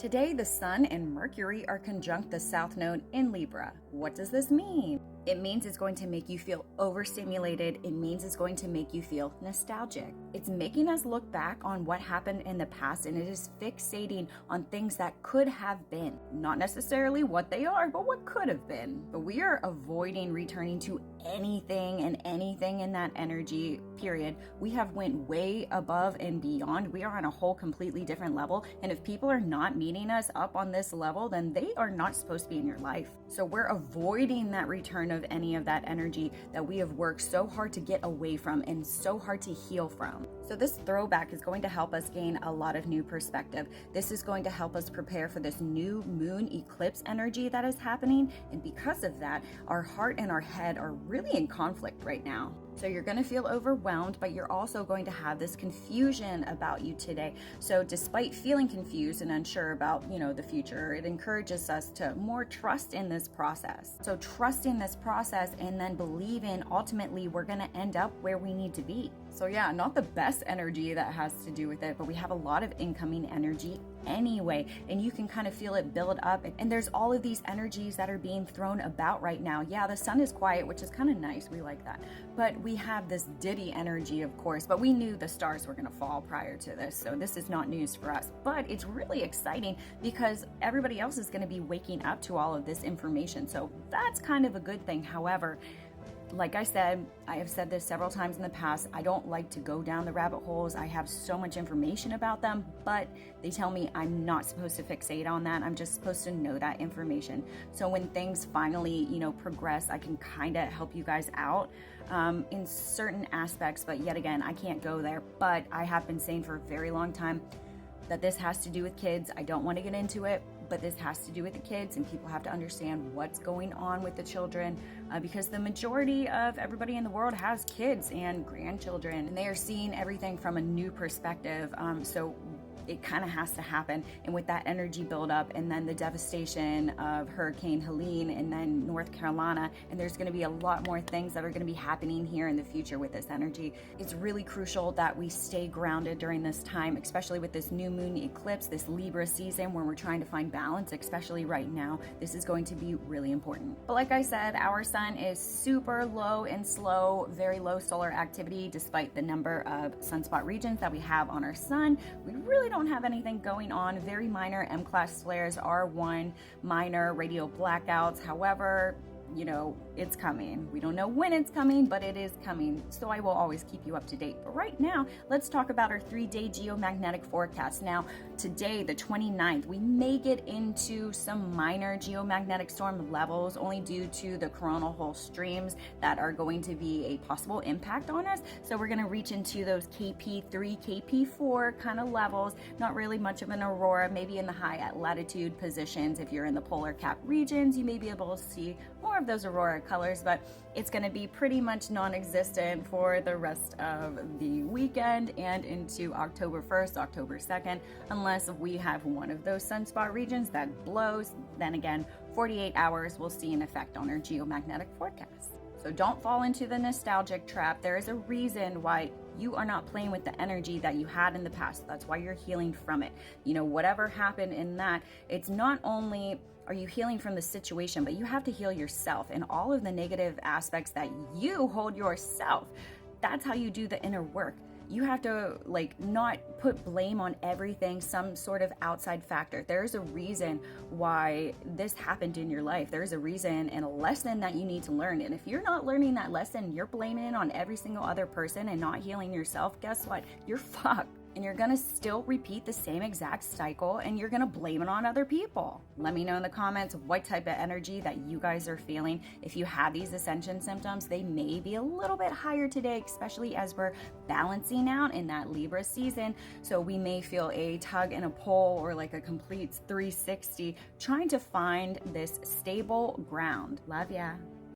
Today, the Sun and Mercury are conjunct the South Node in Libra. What does this mean? It means it's going to make you feel overstimulated. It means it's going to make you feel nostalgic. It's making us look back on what happened in the past, and it is fixating on things that could have been. Not necessarily what they are, but what could have been. But we are avoiding returning to anything and anything in that energy period. We have went way above and beyond. We are on a whole completely different level. And if people are not meeting us up on this level, then they are not supposed to be in your life. So we're avoiding that return of any of that energy that we have worked so hard to get away from and so hard to heal from. So this throwback is going to help us gain a lot of new perspective. This is going to help us prepare for this new moon eclipse energy that is happening. And because of that, our heart and our head are really in conflict right now. So you're going to feel overwhelmed, but you're also going to have this confusion about you today. So despite feeling confused and unsure about, the future, it encourages us to more trust in this process. So trust in this process and then believe in ultimately we're going to end up where we need to be. So yeah, not the best energy that has to do with it, but we have a lot of incoming energy anyway, and you can kind of feel it build up. And there's all of these energies that are being thrown about right now. Yeah, the sun is quiet, which is kind of nice. We like that. But we have this Diddy energy, of course, but we knew the stars were going to fall prior to this. So this is not news for us, but it's really exciting because everybody else is going to be waking up to all of this information. So that's kind of a good thing. However, like I said, I have said this several times in the past, I don't like to go down the rabbit holes. I have so much information about them, but they tell me I'm not supposed to fixate on that. I'm just supposed to know that information. So when things finally, progress, I can kind of help you guys out in certain aspects, but yet again, I can't go there. But I have been saying for a very long time that this has to do with kids. I don't want to get into it, but this has to do with the kids, and people have to understand what's going on with the children because the majority of everybody in the world has kids and grandchildren, and they are seeing everything from a new perspective. So it kind of has to happen. And with that energy buildup and then the devastation of Hurricane Helene and then North Carolina, and there's going to be a lot more things that are going to be happening here in the future with this energy. It's really crucial that we stay grounded during this time, especially with this new moon eclipse, this Libra season where we're trying to find balance, especially right now. This is going to be really important. But like I said, our sun is super low and slow, very low solar activity despite the number of sunspot regions that we have on our sun. We really don't have anything going on. Very minor M-class flares, R1, minor radio blackouts. However, it's coming. We don't know when it's coming, but it is coming. So I will always keep you up to date. But right now, let's talk about our 3-day geomagnetic forecast. Now, today, the 29th, we may get into some minor geomagnetic storm levels only due to the coronal hole streams that are going to be a possible impact on us. So we're going to reach into those KP3, KP4 kind of levels. Not really much of an aurora, maybe in the high latitude positions. If you're in the polar cap regions, you may be able to see more of those aurora colors, but it's going to be pretty much non-existent for the rest of the weekend and into October 1st, October 2nd, unless we have one of those sunspot regions that blows. Then again, 48 hours will see an effect on our geomagnetic forecast. So don't fall into the nostalgic trap. There is a reason why you are not playing with the energy that you had in the past. That's why you're healing from it. Whatever happened in that, it's not only are you healing from the situation, but you have to heal yourself and all of the negative aspects that you hold yourself. That's how you do the inner work. You have to not put blame on everything, some sort of outside factor. There's a reason why this happened in your life. There's a reason and a lesson that you need to learn. And if you're not learning that lesson, you're blaming it on every single other person and not healing yourself, guess what? You're fucked. And you're gonna still repeat the same exact cycle and you're gonna blame it on other people. Let me know in the comments what type of energy that you guys are feeling. If you have these ascension symptoms, they may be a little bit higher today, especially as we're balancing out in that Libra season. So we may feel a tug and a pull or like a complete 360, trying to find this stable ground. Love ya.